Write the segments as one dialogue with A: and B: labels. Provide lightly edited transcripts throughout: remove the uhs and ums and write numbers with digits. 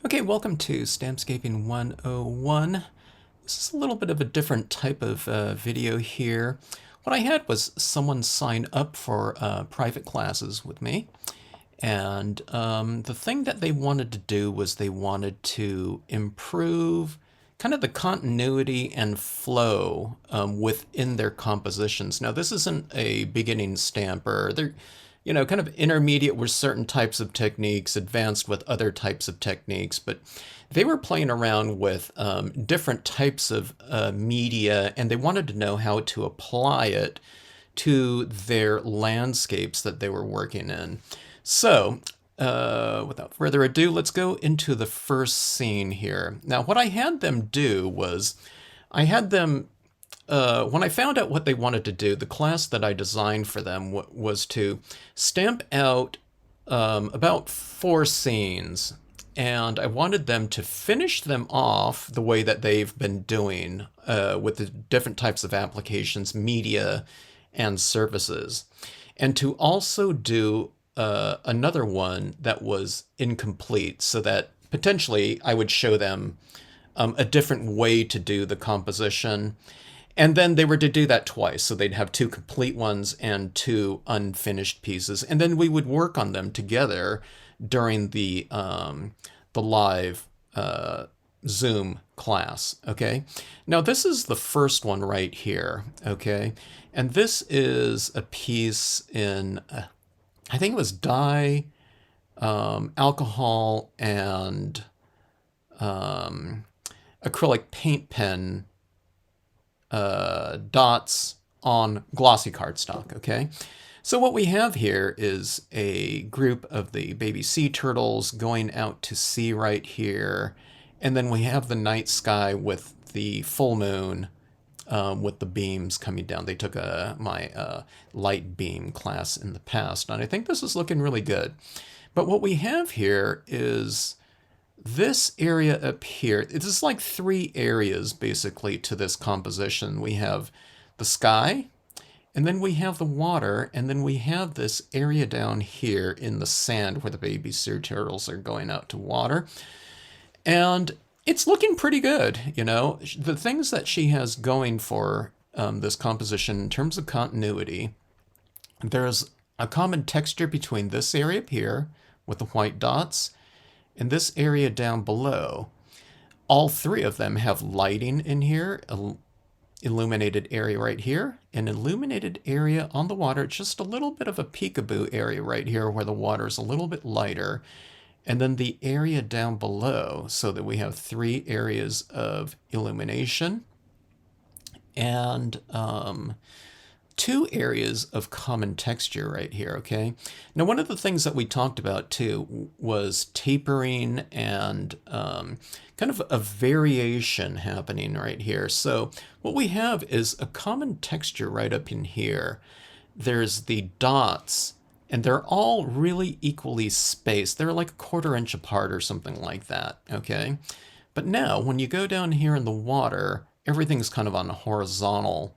A: Okay, welcome to Stampscaping 101. This is a little bit of a different type of video here. What I had was someone sign up for private classes with me, and the thing that they wanted to do was they wanted to improve kind of the continuity and flow within their compositions. Now, this isn't a beginning stamper. They're kind of intermediate with certain types of techniques, advanced with other types of techniques, but they were playing around with different types of media, and they wanted to know how to apply it to their landscapes that they were working in. So, without further ado, let's go into the first scene here. Now, what I had them do was, I had them when I found out what they wanted to do, the class that I designed for them was to stamp out about 4 scenes. And I wanted them to finish them off the way that they've been doing with the different types of applications, media, and services. And to also do another one that was incomplete so that potentially I would show them a different way to do the composition. And then they were to do that twice. So they'd have 2 complete ones and 2 unfinished pieces. And then we would work on them together during the live Zoom class, okay? Now, this is the first one right here, okay? And this is a piece in, I think it was dye, alcohol, and acrylic paint pen dots on glossy cardstock, okay? So what we have here is a group of the baby sea turtles going out to sea right here, and then we have the night sky with the full moon with the beams coming down. They took my light beam class in the past, and I think this is looking really good. But what we have here is this area up here. This is like 3 areas basically to this composition. We have the sky, and then we have the water, and then we have this area down here in the sand where the baby sea turtles are going out to water. And it's looking pretty good, you know. The things that she has going for this composition in terms of continuity, there's a common texture between this area up here with the white dots and this area down below. All 3 of them have lighting in here, illuminated area right here, an illuminated area on the water, just a little bit of a peekaboo area right here where the water is a little bit lighter, and then the area down below, so that we have 3 areas of illumination and 2 areas of common texture right here, okay? Now, one of the things that we talked about too was tapering and kind of a variation happening right here. So what we have is a common texture right up in here. There's the dots, and they're all really equally spaced. They're like a 1/4 inch apart or something like that, okay? But now, when you go down here in the water, everything's kind of on a horizontal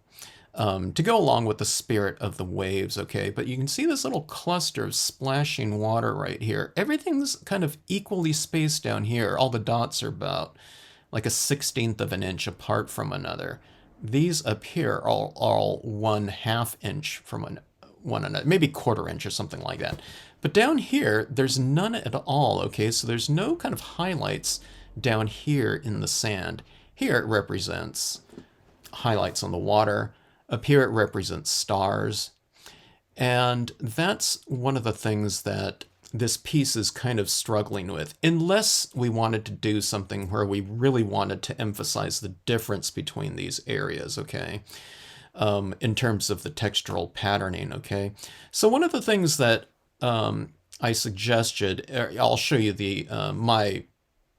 A: to go along with the spirit of the waves, okay? But you can see this little cluster of splashing water right here. Everything's kind of equally spaced down here. All the dots are about like a 1/16 of an inch apart from another. These up here are all 1/2 inch from one another, maybe 1/4 inch or something like that. But down here, there's none at all, okay? So there's no kind of highlights down here in the sand. Here it represents highlights on the water. Up here it represents stars. And that's one of the things that this piece is kind of struggling with, unless we wanted to do something where we really wanted to emphasize the difference between these areas, okay? In terms of the textural patterning, okay? So one of the things that I suggested, I'll show you the my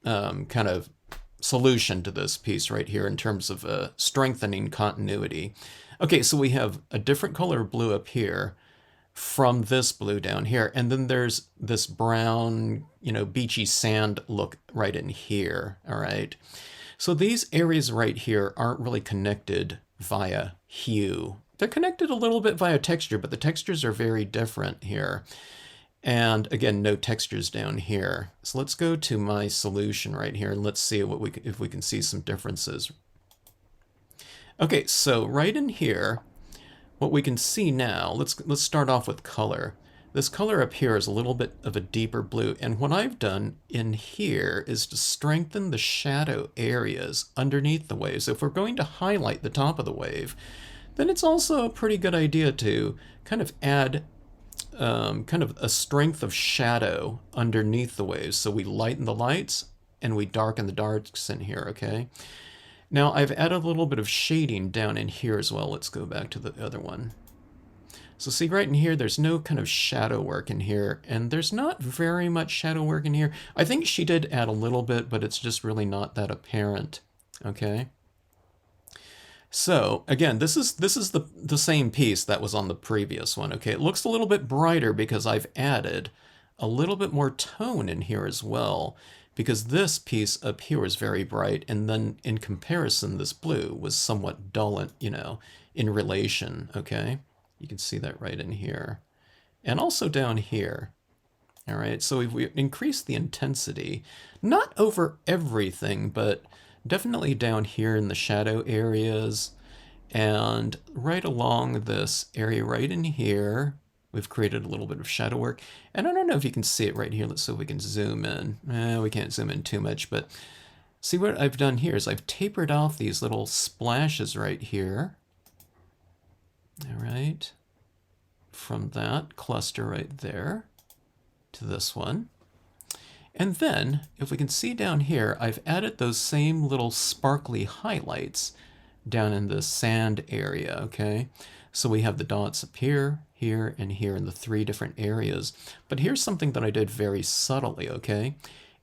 A: kind of solution to this piece right here in terms of strengthening continuity. Okay, so we have a different color of blue up here from this blue down here, and then there's this brown, beachy sand look right in here, all right? So these areas right here aren't really connected via hue. They're connected a little bit via texture, but the textures are very different here. And again, no textures down here. So let's go to my solution right here and let's see what if we can see some differences. Okay, so right in here, what we can see now, let's start off with color. This color up here is a little bit of a deeper blue, and what I've done in here is to strengthen the shadow areas underneath the wave. So if we're going to highlight the top of the wave, then it's also a pretty good idea to kind of add kind of a strength of shadow underneath the waves. So we lighten the lights and we darken the darks in here, okay? Now I've added a little bit of shading down in here as well. Let's go back to the other one. So see right in here, there's no kind of shadow work in here, and there's not very much shadow work in here. I think she did add a little bit, but it's just really not that apparent, okay? So again, this is the same piece that was on the previous one, okay? It looks a little bit brighter because I've added a little bit more tone in here as well, because this piece up here is very bright, and then in comparison, this blue was somewhat dull, you know, in relation, okay? You can see that right in here. And also down here. All right, so if we increase the intensity, not over everything, but definitely down here in the shadow areas, and right along this area right in here, we've created a little bit of shadow work. And I don't know if you can see it right here. Let's see if we can zoom in. We can't zoom in too much, but see what I've done here is I've tapered off these little splashes right here. All right, from that cluster right there to this one. And then, if we can see down here, I've added those same little sparkly highlights down in the sand area, okay? So we have the dots up here, here, and here in the 3 different areas. But here's something that I did very subtly, okay?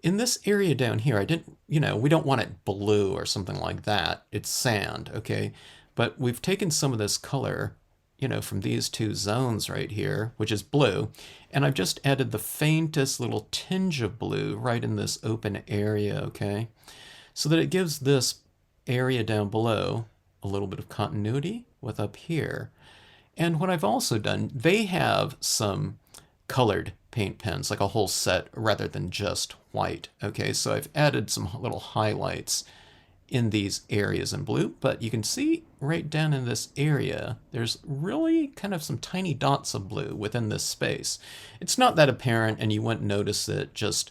A: In this area down here, I didn't, you know, we don't want it blue or something like that. It's sand, okay? But we've taken some of this color, you know, from these 2 zones right here, which is blue, and I've just added the faintest little tinge of blue right in this open area, okay? So that it gives this area down below a little bit of continuity with up here. And what I've also done, they have some colored paint pens, like a whole set rather than just white, okay? So I've added some little highlights in these areas in blue, but you can see right down in this area, there's really kind of some tiny dots of blue within this space. It's not that apparent, and you wouldn't notice it just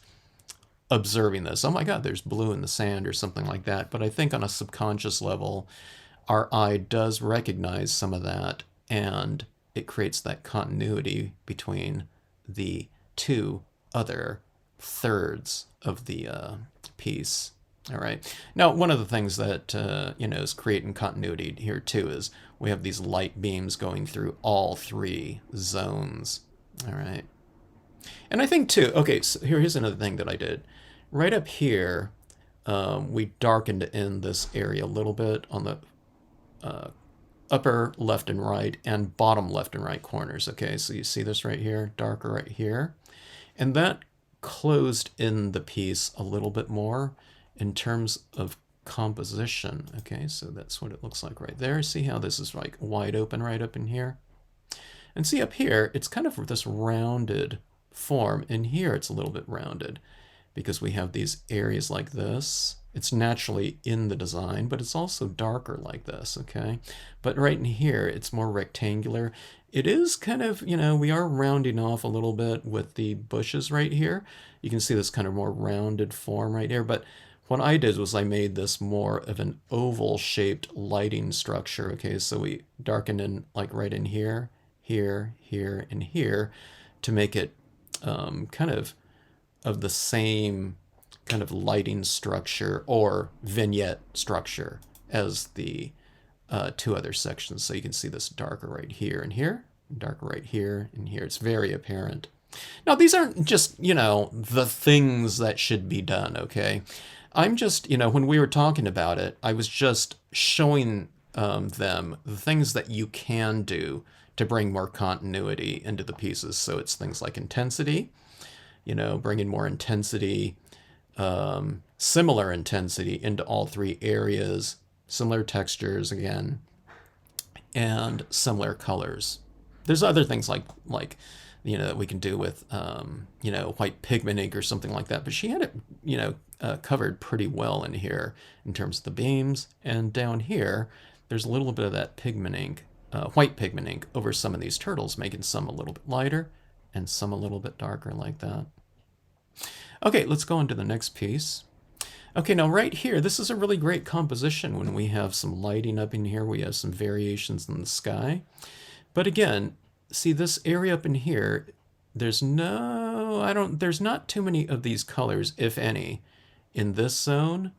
A: observing this. Oh my God, there's blue in the sand or something like that. But I think on a subconscious level, our eye does recognize some of that, and it creates that continuity between the 2 other thirds of the piece. All right. Now, one of the things that, you know, is creating continuity here too is we have these light beams going through all 3 zones. All right. And I think too, okay, so here's another thing that I did. Right up here, we darkened in this area a little bit on the upper left and right and bottom left and right corners. Okay, so you see this right here, darker right here. And that closed in the piece a little bit more in terms of composition. Okay, so that's what it looks like right there. See how this is like wide open right up in here? And see up here, it's kind of this rounded form. In here, it's a little bit rounded because we have these areas like this. It's naturally in the design, but it's also darker like this, okay? But right in here, it's more rectangular. It is kind of, you know, we are rounding off a little bit with the bushes right here. You can see this kind of more rounded form right here, but what I did was I made this more of an oval-shaped lighting structure, okay? So we darkened in like right in here, here, here, and here to make it kind of the same kind of lighting structure or vignette structure as the 2 other sections. So you can see this darker right here and here, darker right here and here. It's very apparent. Now, these aren't just, you know, the things that should be done, okay? I'm just, you know, when we were talking about it, I was just showing them the things that you can do to bring more continuity into the pieces. So it's things like intensity, you know, bringing more intensity, similar intensity into all 3 areas, similar textures again, and similar colors. There's other things like that we can do with, white pigment ink or something like that. But she had it, covered pretty well in here in terms of the beams. And down here, there's a little bit of that pigment ink, white pigment ink over some of these turtles, making some a little bit lighter and some a little bit darker like that. Okay, let's go into the next piece. Okay, now right here, this is a really great composition when we have some lighting up in here. We have some variations in the sky. But again, see this area up in here, there's not too many of these colors, if any, in this zone,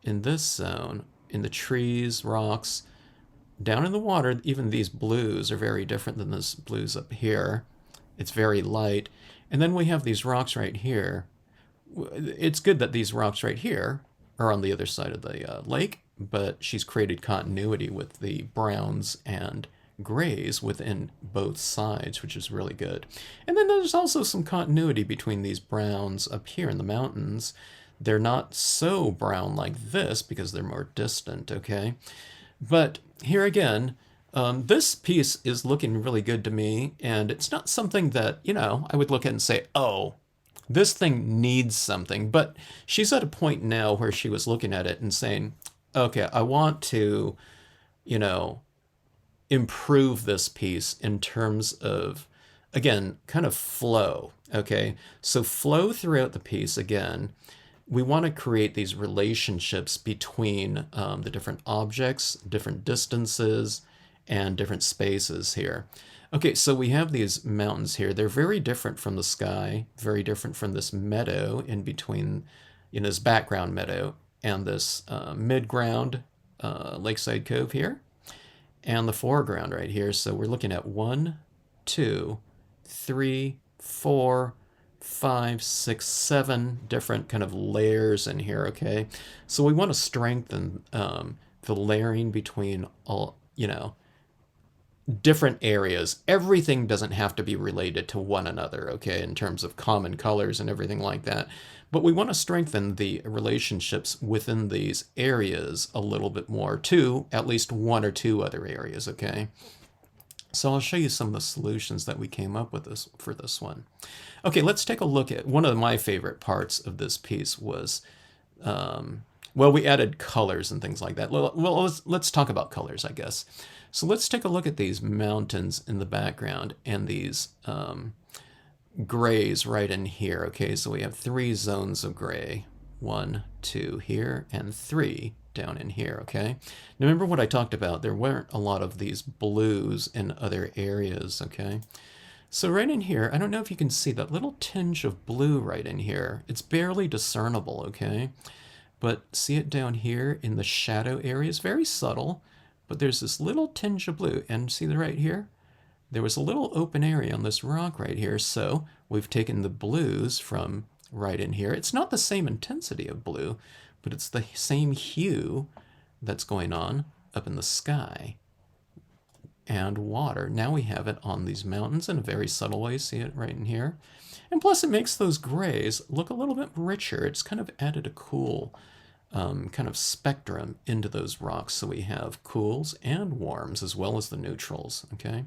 A: in the trees, rocks, down in the water. Even these blues are very different than this blues up here. It's very light. And then we have these rocks right here. It's good that these rocks right here are on the other side of the lake, but she's created continuity with the browns and grays within both sides, which is really good. And then there's also some continuity between these browns up here in the mountains. They're not so brown like this because they're more distant, okay? But here again, this piece is looking really good to me, and it's not something that, I would look at and say, oh, this thing needs something. But she's at a point now where she was looking at it and saying, okay, I want to, improve this piece in terms of, again, kind of flow, okay? So flow throughout the piece, again, we want to create these relationships between the different objects, different distances, and different spaces here. Okay, so we have these mountains here. They're very different from the sky, very different from this meadow in between, this background meadow and this mid-ground lakeside cove here, and the foreground right here. So we're looking at 1, 2, 3, 4, 5, 6, 7 different kind of layers in here, okay? So we want to strengthen the layering between all, different areas. Everything doesn't have to be related to one another, okay, in terms of common colors and everything like that. But we want to strengthen the relationships within these areas a little bit more to at least one or two other areas, okay? So I'll show you some of the solutions that we came up with for this one. Okay, let's take a look at one of my favorite parts of this piece was, we added colors and things like that. Well, let's talk about colors, I guess. So let's take a look at these mountains in the background and these grays right in here. Okay, so we have 3 zones of gray. 1, 2 here, and 3 down in here, okay? Now remember what I talked about. There weren't a lot of these blues in other areas, okay? So right in here, I don't know if you can see that little tinge of blue right in here. It's barely discernible, okay? But see it down here in the shadow areas, very subtle, but there's this little tinge of blue. And see the right here? There was a little open area on this rock right here, so we've taken the blues from right in here. It's not the same intensity of blue, but it's the same hue that's going on up in the sky and water. Now we have it on these mountains in a very subtle way. See it right in here? And plus it makes those grays look a little bit richer. It's kind of added a cool kind of spectrum into those rocks. So we have cools and warms as well as the neutrals, okay?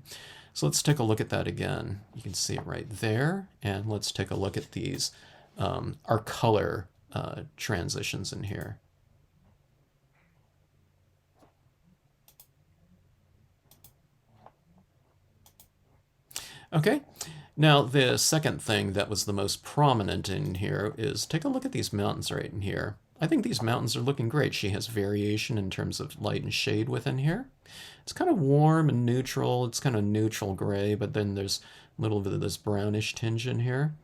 A: So let's take a look at that again. You can see it right there. And let's take a look at these, our color transitions in here. Okay, now the second thing that was the most prominent in here is take a look at these mountains right in here. I think these mountains are looking great. She has variation in terms of light and shade within here. It's kind of warm and neutral. It's kind of neutral gray, but then there's a little bit of this brownish tinge in here.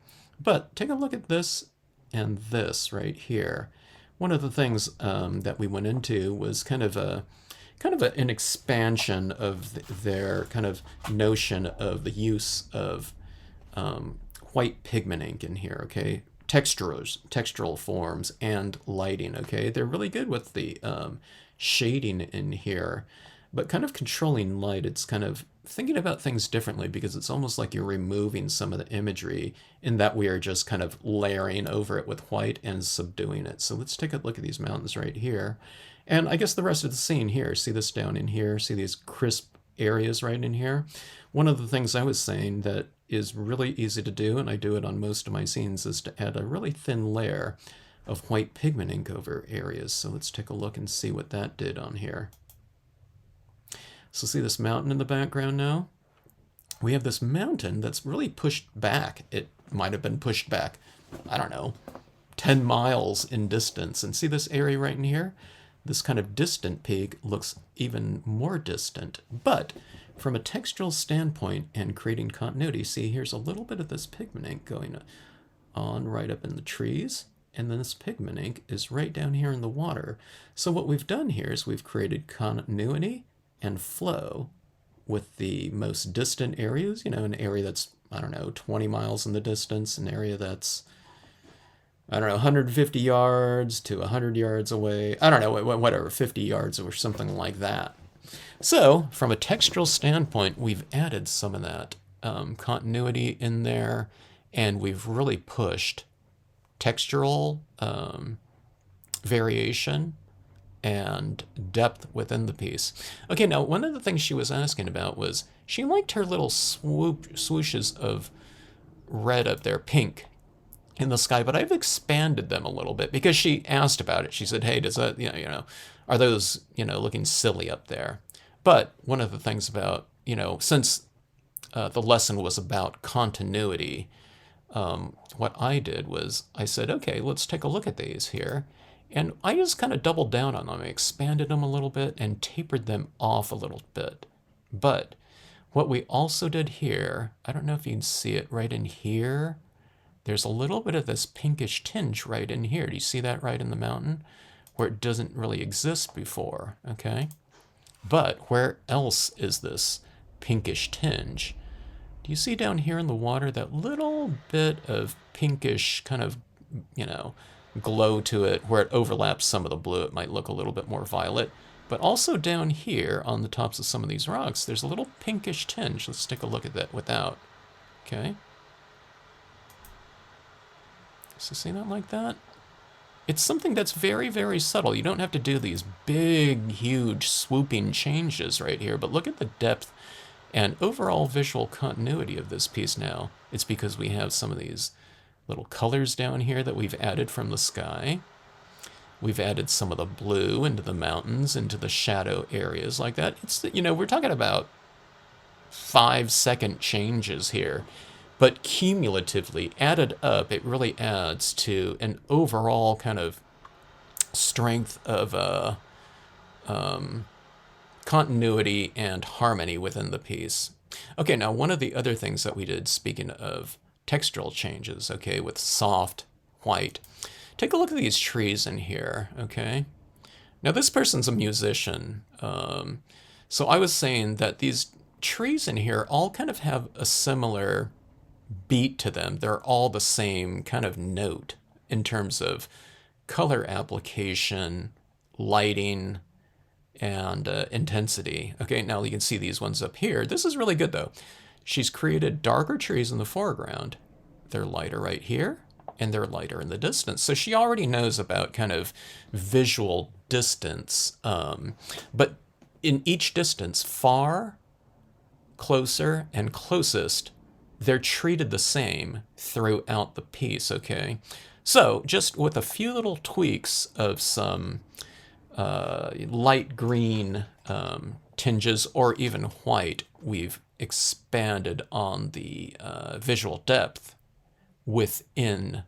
A: But take a look at this and this right here. One of the things that we went into was kind of an expansion of their kind of notion of the use of white pigment ink in here, okay? Textural forms and lighting, okay? They're really good with the shading in here, but kind of controlling light. It's kind of thinking about things differently because it's almost like you're removing some of the imagery in that we are just kind of layering over it with white and subduing it. So let's take a look at these mountains right here. And I guess the rest of the scene here, see this down in here, see these crisp areas right in here. One of the things I was saying that is really easy to do, and I do it on most of my scenes, is to add a really thin layer of white pigment ink over areas. So let's take a look and see what that did on here. So see this mountain in the background now? We have this mountain that's really pushed back. It might have been pushed back, I don't know, 10 miles in distance. And see this area right in here? This kind of distant peak looks even more distant. But from a textural standpoint and creating continuity, see here's a little bit of this pigment ink going on right up in the trees. And then this pigment ink is right down here in the water. So what we've done here is we've created continuity and flow with the most distant areas, you know, an area that's, I don't know, 20 miles in the distance, an area that's, I don't know, 150 yards to 100 yards away. I don't know, whatever, 50 yards or something like that. So from a textural standpoint, we've added some of that continuity in there, and we've really pushed textural variation and depth within the piece. Okay, now one of the things she was asking about was she liked her little swooshes of red up there, pink, in the sky, but I've expanded them a little bit because she asked about it. She said, hey, does that, are those, looking silly up there? But one of the things about, since the lesson was about continuity, what I did was I said, okay, let's take a look at these here. And I just kind of doubled down on them. I expanded them a little bit and tapered them off a little bit. But what we also did here, I don't know if you can see it right in here. There's a little bit of this pinkish tinge right in here. Do you see that right in the mountain? Where it doesn't really exist before, okay? But where else is this pinkish tinge? Do you see down here in the water that little bit of pinkish kind of, glow to it where it overlaps some of the blue? It might look a little bit more violet. But also down here on the tops of some of these rocks, there's a little pinkish tinge. Let's take a look at that without, okay? So see that like that? It's something that's very, very subtle. You don't have to do these big, huge, swooping changes right here, but look at the depth and overall visual continuity of this piece now. It's because we have some of these little colors down here that we've added from the sky. We've added some of the blue into the mountains, into the shadow areas like that. It's, we're talking about 5-second changes here. But cumulatively, added up, it really adds to an overall kind of strength of continuity and harmony within the piece. Okay, now one of the other things that we did, speaking of textural changes, okay, with soft white, take a look at these trees in here, okay? Now this person's a musician, so I was saying that these trees in here all kind of have a similar beat to them. They're all the same kind of note in terms of color application, lighting, and intensity. Okay, now you can see these ones up here. This is really good though. She's created darker trees in the foreground. They're lighter right here, and they're lighter in the distance. So she already knows about kind of visual distance, but in each distance, far, closer, and closest, they're treated the same throughout the piece, okay? So just with a few little tweaks of some light green tinges or even white, we've expanded on the visual depth within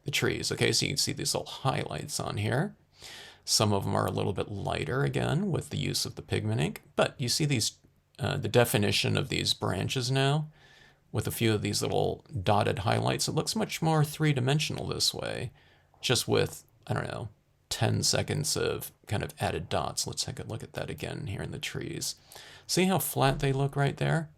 A: the trees, okay? So you can see these little highlights on here. Some of them are a little bit lighter, again, with the use of the pigment ink, but you see these, the definition of these branches now, with a few of these little dotted highlights. It looks much more three-dimensional this way, just with, I don't know, 10 seconds of kind of added dots. Let's take a look at that again here in the trees. See how flat they look right there?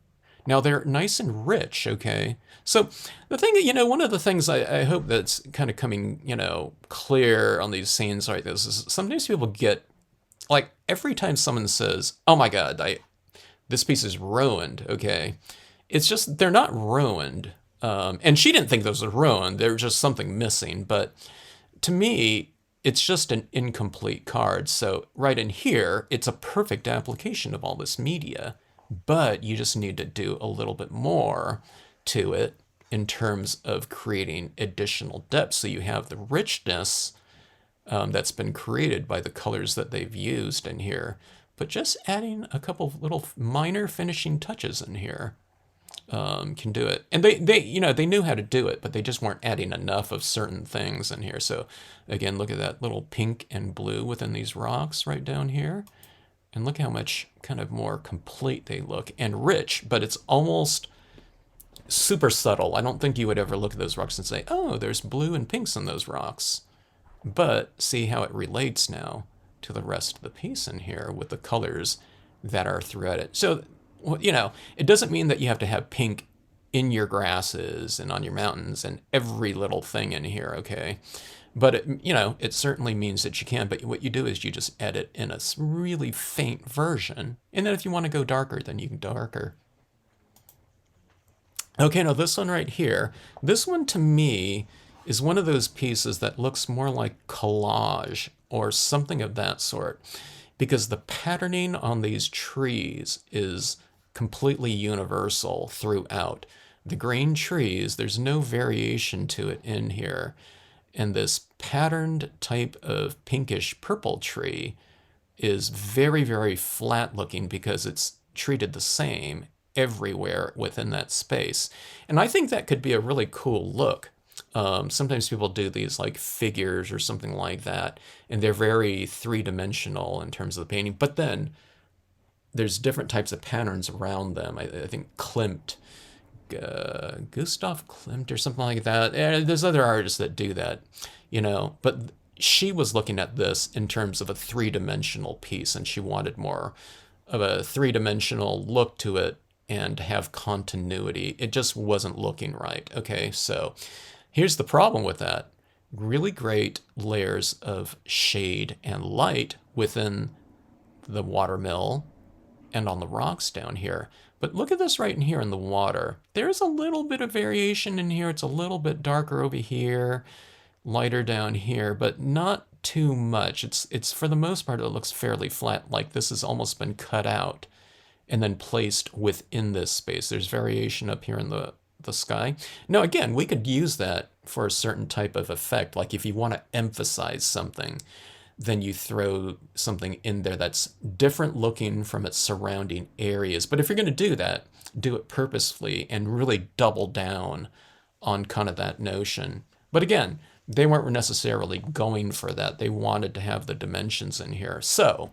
A: Now they're nice and rich, okay? So the thing that, one of the things I hope that's kind of coming, clear on these scenes like this is sometimes people get, like every time someone says, oh my God, this piece is ruined, okay? It's just, they're not ruined. And she didn't think those were ruined. They're just something missing. But to me, it's just an incomplete card. So right in here, it's a perfect application of all this media, but you just need to do a little bit more to it in terms of creating additional depth. So you have the richness that's been created by the colors that they've used in here, but just adding a couple of little minor finishing touches in here can do it. And they knew how to do it, but they just weren't adding enough of certain things in here. So again, look at that little pink and blue within these rocks right down here. And look how much kind of more complete they look and rich, but it's almost super subtle. I don't think you would ever look at those rocks and say, oh, there's blue and pinks in those rocks. But see how it relates now to the rest of the piece in here with the colors that are throughout it. So, it doesn't mean that you have to have pink in your grasses and on your mountains and every little thing in here, okay? But, it certainly means that you can. But what you do is you just edit in a really faint version. And then if you want to go darker, then you can darker. Okay, now this one right here, this one to me is one of those pieces that looks more like collage or something of that sort, because the patterning on these trees is completely universal throughout. The green trees, there's no variation to it in here. And this patterned type of pinkish purple tree is very, very flat looking because it's treated the same everywhere within that space. And I think that could be a really cool look. Sometimes people do these like figures or something like that, and they're very three-dimensional in terms of the painting. But then there's different types of patterns around them. I think Klimt, Gustav Klimt or something like that. And there's other artists that do that, But she was looking at this in terms of a three-dimensional piece, and she wanted more of a three-dimensional look to it and have continuity. It just wasn't looking right. Okay, so here's the problem with that. Really great layers of shade and light within the watermill and on the rocks down here. But look at this right in here in the water. There's a little bit of variation in here. It's a little bit darker over here, lighter down here, but not too much. It's for the most part, it looks fairly flat, like this has almost been cut out and then placed within this space. There's variation up here in the sky. Now, again, we could use that for a certain type of effect. Like if you want to emphasize something, then you throw something in there that's different looking from its surrounding areas. But if you're going to do that, do it purposefully and really double down on kind of that notion. But again, they weren't necessarily going for that. They wanted to have the dimensions in here. So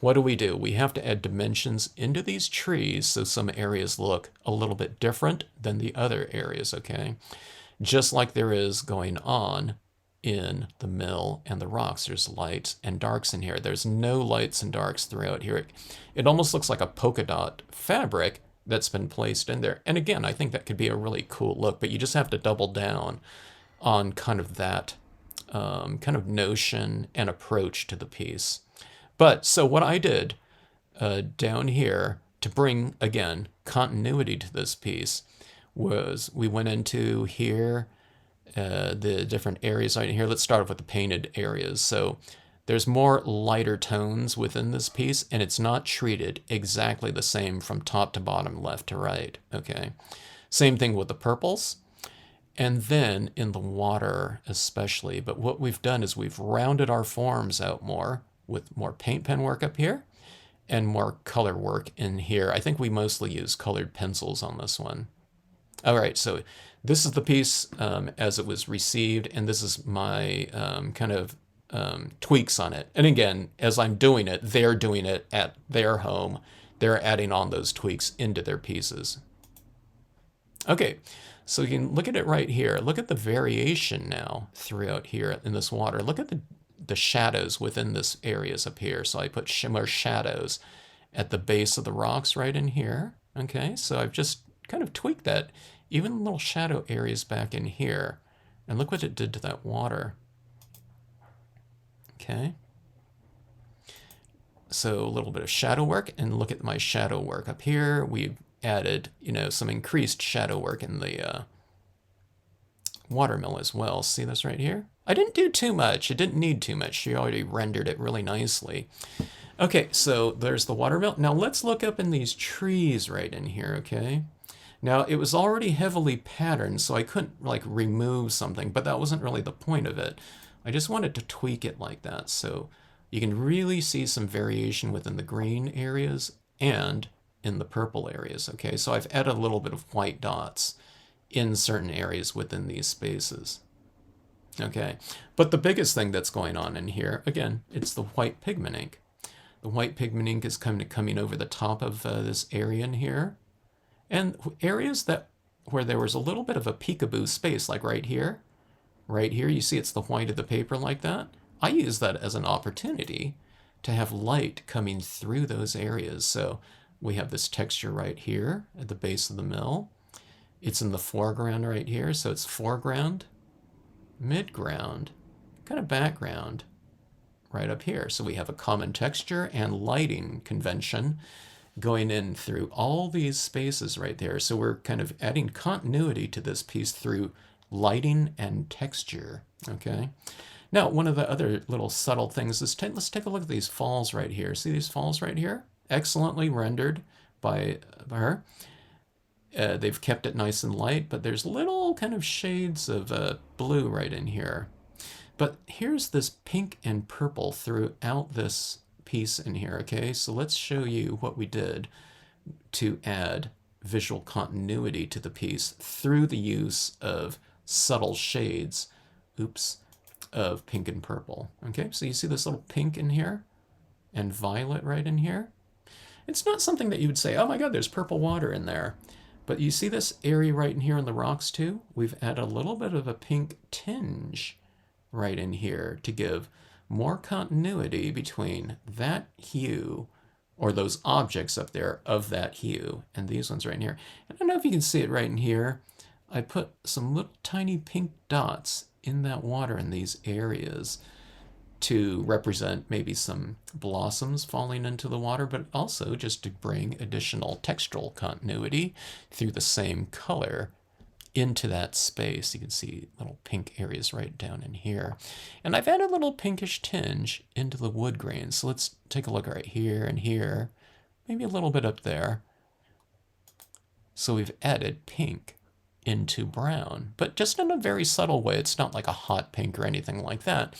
A: what do? We have to add dimensions into these trees so some areas look a little bit different than the other areas, okay? Just like there is going on in the mill and the rocks. There's lights and darks in here. There's no lights and darks throughout here. It almost looks like a polka dot fabric that's been placed in there. And again, I think that could be a really cool look, but you just have to double down on kind of that kind of notion and approach to the piece. But so what I did down here to bring, again, continuity to this piece was we went into here, the different areas right in here. Let's start off with the painted areas. So there's more lighter tones within this piece, and it's not treated exactly the same from top to bottom, left to right, okay? Same thing with the purples. And then in the water especially. But what we've done is we've rounded our forms out more with more paint pen work up here and more color work in here. I think we mostly use colored pencils on this one. All right, so this is the piece as it was received, and this is my kind of tweaks on it. And again, as I'm doing it, they're doing it at their home. They're adding on those tweaks into their pieces. Okay, so you can look at it right here. Look at the variation now throughout here in this water. Look at the shadows within this areas up here. So I put more shadows at the base of the rocks right in here. Okay, so I've just kind of tweaked that, even little shadow areas back in here. And look what it did to that water. Okay. So a little bit of shadow work, and look at my shadow work up here. We've added, some increased shadow work in the watermill as well. See this right here? I didn't do too much. It didn't need too much. She already rendered it really nicely. Okay, so there's the watermill. Now let's look up in these trees right in here, okay? Now it was already heavily patterned, so I couldn't like remove something, but that wasn't really the point of it. I just wanted to tweak it like that, so you can really see some variation within the green areas and in the purple areas, okay? So I've added a little bit of white dots in certain areas within these spaces. Okay, but the biggest thing that's going on in here, again, it's the white pigment ink. The white pigment ink is coming over the top of this area in here. And areas that where there was a little bit of a peekaboo space, like right here, you see it's the white of the paper like that. I use that as an opportunity to have light coming through those areas. So we have this texture right here at the base of the mill. It's in the foreground right here, so it's foreground, midground, kind of background right up here. So we have a common texture and lighting convention going in through all these spaces right there. So we're kind of adding continuity to this piece through lighting and texture, okay? Now, one of the other little subtle things is, let's take a look at these falls right here. See these falls right here? Excellently rendered by her. They've kept it nice and light, but there's little kind of shades of blue right in here. But here's this pink and purple throughout this piece in here, okay? So let's show you what we did to add visual continuity to the piece through the use of subtle shades, of pink and purple. Okay, so you see this little pink in here and violet right in here? It's not something that you would say, oh my God, there's purple water in there. But you see this area right in here in the rocks too? We've added a little bit of a pink tinge right in here to give more continuity between that hue, or those objects up there of that hue, and these ones right in here. I don't know if you can see it right in here. I put some little tiny pink dots in that water in these areas to represent maybe some blossoms falling into the water, but also just to bring additional textural continuity through the same color into that space. You can see little pink areas right down in here. And I've added a little pinkish tinge into the wood grain. So let's take a look right here and here, maybe a little bit up there. So we've added pink into brown, but just in a very subtle way. It's not like a hot pink or anything like that.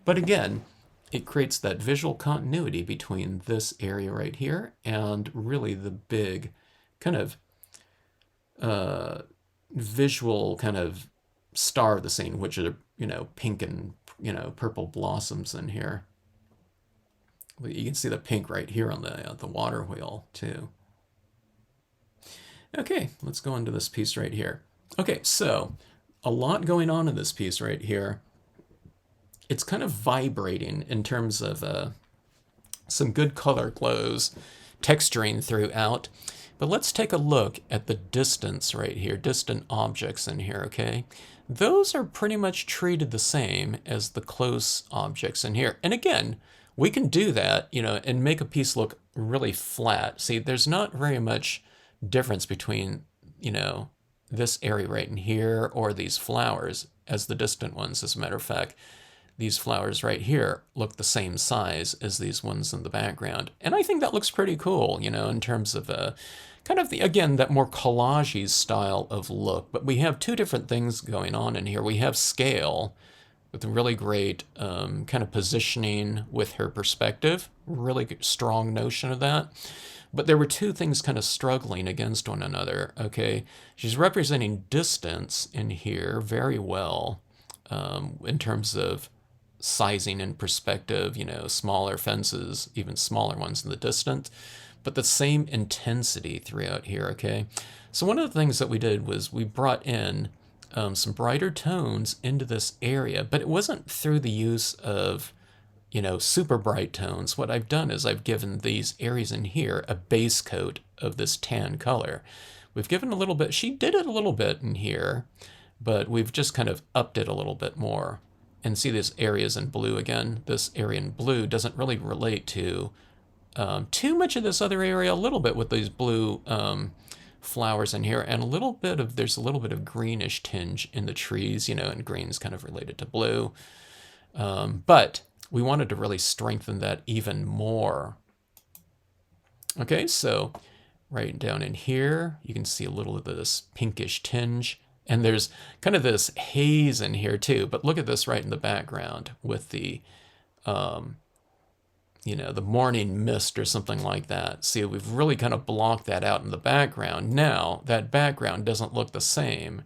A: But again, it creates that visual continuity between this area right here and really the big kind of visual kind of star of the scene, which are, pink and, purple blossoms in here. You can see the pink right here on the water wheel too. Okay, let's go into this piece right here. Okay, so a lot going on in this piece right here. It's kind of vibrating in terms of some good color glows, texturing throughout. But let's take a look at the distance right here, distant objects in here, okay? Those are pretty much treated the same as the close objects in here. And again, we can do that, and make a piece look really flat. See, there's not very much difference between, this area right in here or these flowers as the distant ones. As a matter of fact, these flowers right here look the same size as these ones in the background. And I think that looks pretty cool, in terms of kind of again, that more collage-y style of look. But we have two different things going on in here. We have scale with a really great kind of positioning with her perspective, really strong notion of that. But there were two things kind of struggling against one another, okay? She's representing distance in here very well in terms of sizing and perspective, smaller fences, even smaller ones in the distance, but the same intensity throughout here, okay? So one of the things that we did was we brought in some brighter tones into this area, but it wasn't through the use of, super bright tones. What I've done is I've given these areas in here a base coat of this tan color. We've given a little bit, she did it a little bit in here, but we've just kind of upped it a little bit more. And see these areas in blue again. This area in blue doesn't really relate to too much of this other area, a little bit with these blue flowers in here, and there's a little bit of greenish tinge in the trees, you know, and green's kind of related to blue. But we wanted to really strengthen that even more. Okay, so right down in here, you can see a little of this pinkish tinge. And there's kind of this haze in here too. But look at this right in the background with the, you know, the morning mist or something like that. See, we've really kind of blocked that out in the background. Now, that background doesn't look the same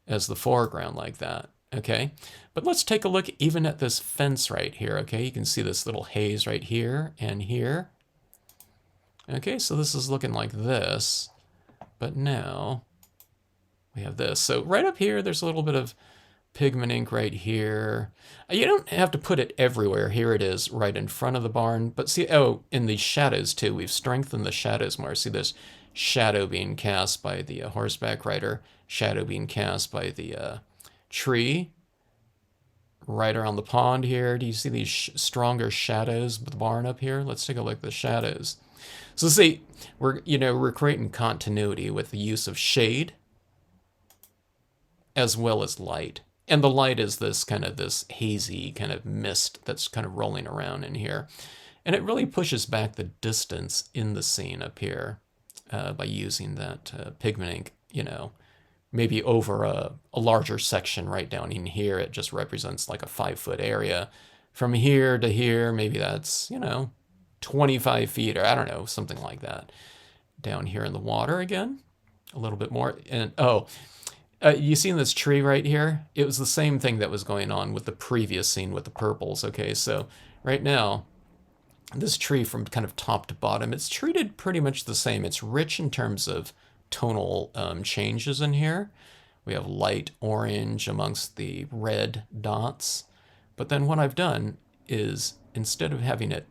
A: as the foreground like that. Okay, but let's take a look even at this fence right here. Okay, you can see this little haze right here and here. Okay, so this is looking like this, but now we have this. So right up here, there's a little bit of pigment ink right here. You don't have to put it everywhere. Here it is right in front of the barn. But see, oh, in the shadows too, we've strengthened the shadows more. See this shadow being cast by the horseback rider, shadow being cast by the tree right around the pond here. Do you see these stronger shadows with the barn up here? Let's take a look at the shadows. So see, we're creating continuity with the use of shade as well as light. And the light is this hazy kind of mist that's kind of rolling around in here. And it really pushes back the distance in the scene up here by using that pigment ink, you know, maybe over a larger section right down in here. It just represents like a 5-foot area. From here to here, maybe that's, you know, 25 feet, or I don't know, something like that. Down here in the water again, a little bit more. And you see this tree right here? It was the same thing that was going on with the previous scene with the purples. Okay, so right now, this tree from kind of top to bottom, it's treated pretty much the same. It's rich in terms of tonal changes in here. We have light orange amongst the red dots. But then what I've done is, instead of having it,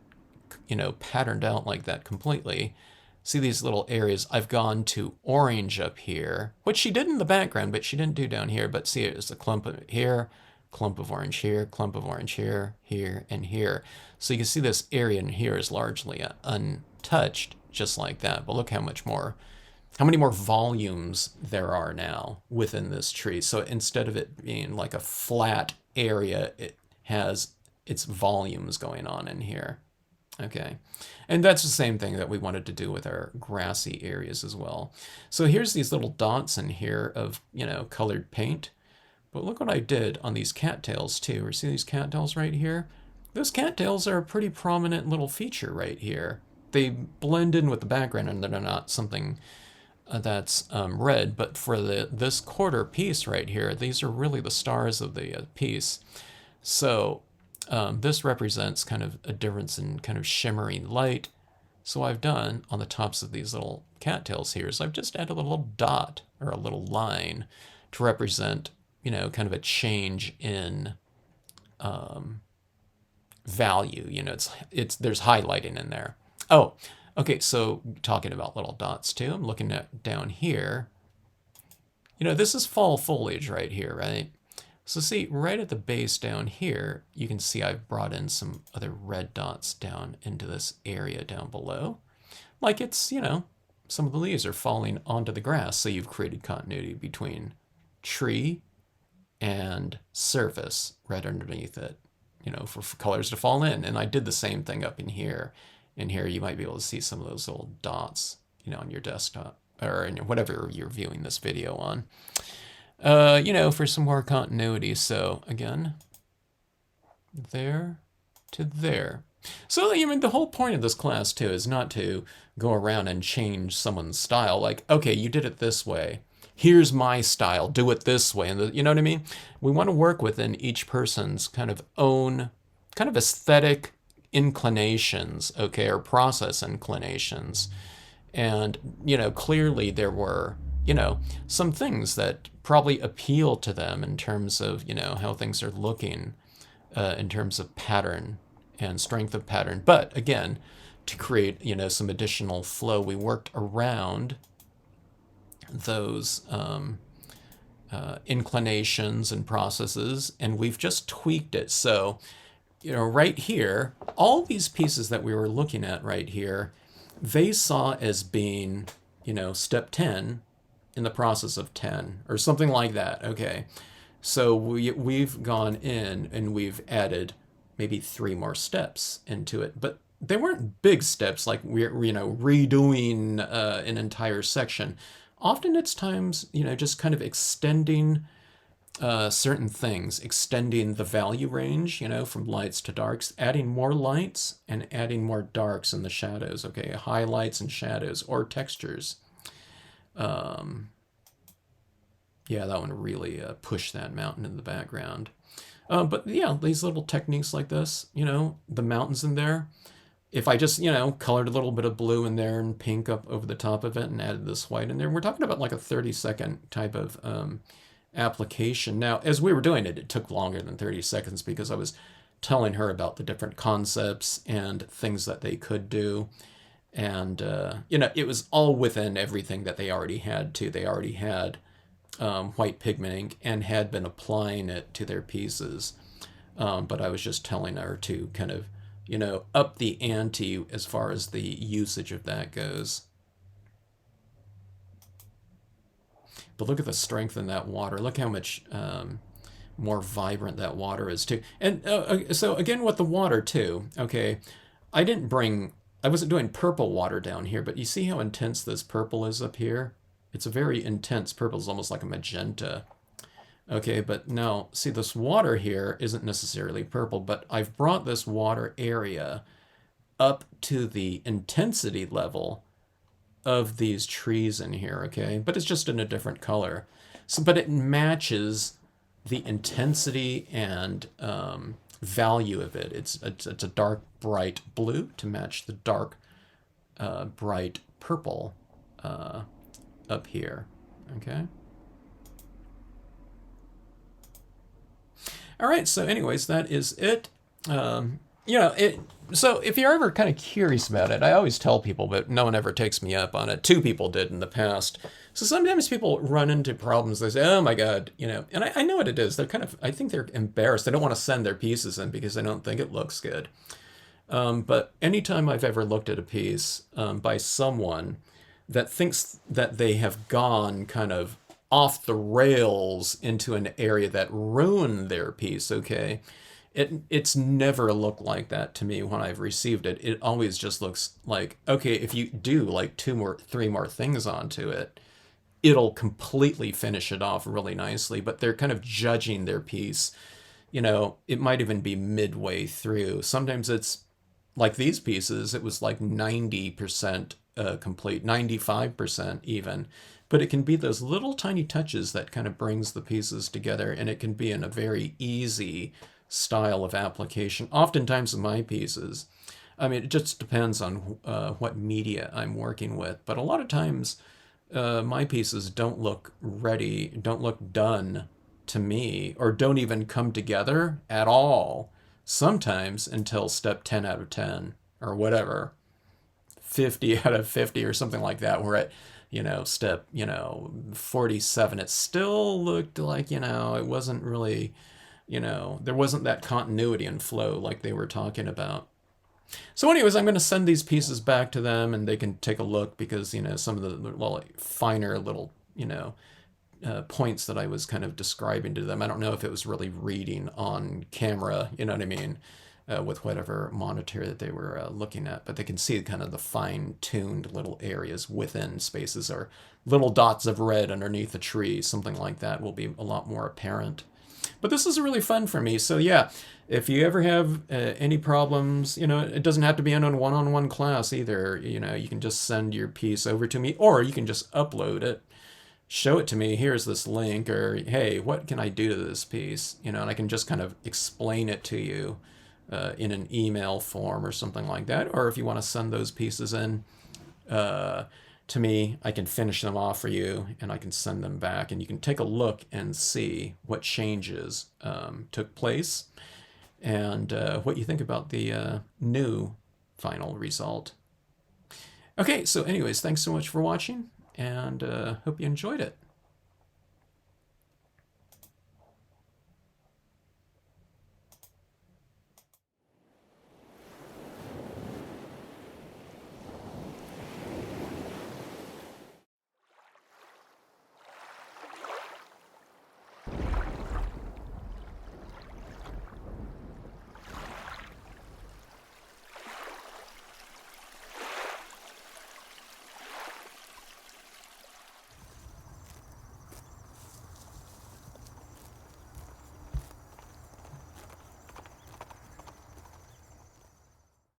A: you know, patterned out like that completely, see these little areas, I've gone to orange up here, which she did in the background, but she didn't do down here. But see, it's a clump of here, clump of orange here, clump of orange here, here, and here. So you can see this area in here is largely untouched, just like that. But look how many more volumes there are now within this tree. So instead of it being like a flat area, it has its volumes going on in here. Okay, and that's the same thing that we wanted to do with our grassy areas as well. So here's these little dots in here of, you know, colored paint. But look what I did on these cattails too. See these cattails right here? Those cattails are a pretty prominent little feature right here. They blend in with the background and they're not something that's red, but for this quarter piece right here, these are really the stars of the piece. So this represents kind of a difference in kind of shimmering light. So I've done on the tops of these little cattails here is I've just added a little dot or a little line to represent, you know, kind of a change in value. You know, there's highlighting in there. Oh, okay, so talking about little dots too, I'm looking at down here. You know, this is fall foliage right here, right? So see, right at the base down here, you can see I've brought in some other red dots down into this area down below. Like it's, you know, some of the leaves are falling onto the grass, so you've created continuity between tree and surface right underneath it, you know, for colors to fall in. And I did the same thing up in here. In here, you might be able to see some of those little dots, you know, on your desktop or in whatever you're viewing this video on. You know, for some more continuity. So again, there to there. So, I mean, the whole point of this class too is not to go around and change someone's style. Like, okay, you did it this way. Here's my style. Do it this way. And you know what I mean? We want to work within each person's kind of own kind of aesthetic inclinations, okay, or process inclinations. And, you know, clearly there were, you know, some things that probably appeal to them in terms of, you know, how things are looking in terms of pattern and strength of pattern. But again, to create, you know, some additional flow, we worked around those inclinations and processes, and we've just tweaked it. So, you know, right here, all these pieces that we were looking at right here, they saw as being, you know, step 10 in the process of 10 or something like that. Okay. So we've gone in and we've added maybe 3 more steps into it, but they weren't big steps like we're redoing an entire section. Often it's times just kind of extending certain things, extending the value range, from lights to darks, adding more lights and adding more darks in the shadows. Okay, highlights and shadows or textures. Yeah, that one really pushed that mountain in the background. But yeah, these little techniques like this, the mountains in there. If I just, colored a little bit of blue in there and pink up over the top of it and added this white in there, we're talking about like a 30-second type of application. Now, as we were doing it, it took longer than 30 seconds because I was telling her about the different concepts and things that they could do. And, it was all within everything that they already had, too. They already had white pigment ink and had been applying it to their pieces. But I was just telling her to kind of, up the ante as far as the usage of that goes. But look at the strength in that water. Look how much more vibrant that water is, too. And so, again, with the water, too, okay, I wasn't doing purple water down here, but you see how intense this purple is up here? It's a very intense purple. It's almost like a magenta. Okay, but now, see, this water here isn't necessarily purple, but I've brought this water area up to the intensity level of these trees in here, okay? But it's just in a different color. So, but it matches the intensity and value of it. It's a dark, bright blue to match the dark, bright purple up here, okay? All right, so anyways, that is it. So if you're ever kind of curious about it, I always tell people, but no one ever takes me up on it. 2 people did in the past. So sometimes people run into problems. They say, oh my God, and I know what it is. They're I think they're embarrassed. They don't want to send their pieces in because they don't think it looks good. But anytime I've ever looked at a piece by someone that thinks that they have gone kind of off the rails into an area that ruined their piece, okay? It's never looked like that to me when I've received it. It always just looks like, okay, if you do like 3 more things onto it, it'll completely finish it off really nicely. But they're kind of judging their piece. It might even be midway through. Sometimes it's like these pieces, it was like 90% complete, 95% even. But it can be those little tiny touches that kind of brings the pieces together, and it can be in a very easy style of application. Oftentimes in my pieces, I mean, it just depends on what media I'm working with. But a lot of times, my pieces don't look ready, don't look done to me, or don't even come together at all. Sometimes until step 10 out of 10, or whatever, 50 out of 50 or something like that, where step, 47, it still looked like, it wasn't really, there wasn't that continuity and flow like they were talking about. So anyways, I'm going to send these pieces back to them and they can take a look because, some of the finer little, points that I was kind of describing to them. I don't know if it was really reading on camera, you know what I mean? With whatever monitor that they were looking at, but they can see kind of the fine-tuned little areas within spaces or little dots of red underneath a tree, something like that will be a lot more apparent. But this is really fun for me. So yeah, if you ever have any problems, it doesn't have to be in a one-on-one class either. You can just send your piece over to me, or you can just upload it, show it to me. Here's this link, or hey, what can I do to this piece? And I can just kind of explain it to you in an email form or something like that. Or if you want to send those pieces in to me, I can finish them off for you and I can send them back, and you can take a look and see what changes took place and what you think about the new final result. Okay, so anyways, thanks so much for watching, and hope you enjoyed it.